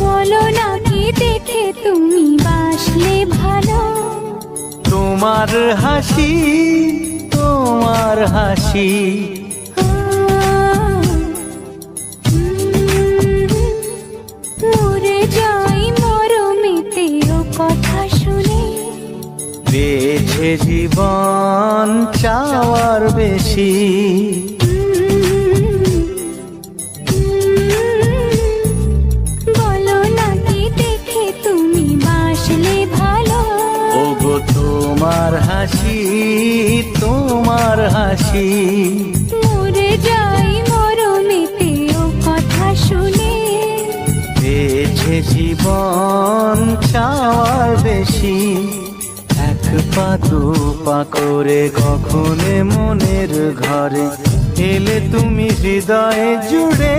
বলো না কি দেখে তুমি বাসলে ভালো। তোমার হাসি, তোমার হাসি, মরে যাই মরমেতে ও কথা শুনে। পেয়েছে জীবন চাওয়ার বেশি। বলো না কি দেখে তুমি বাসলে ভালো। ওগো তোমার হাসি, তোমার হাসি, মরে যাই মরমেতে ও কথা শুনে। পেয়েছে জীবন চাওয়ার বেশি। এক পা দু পা করে কখনে মনের ঘরে এলে তুমি হৃদয়ে জুড়ে।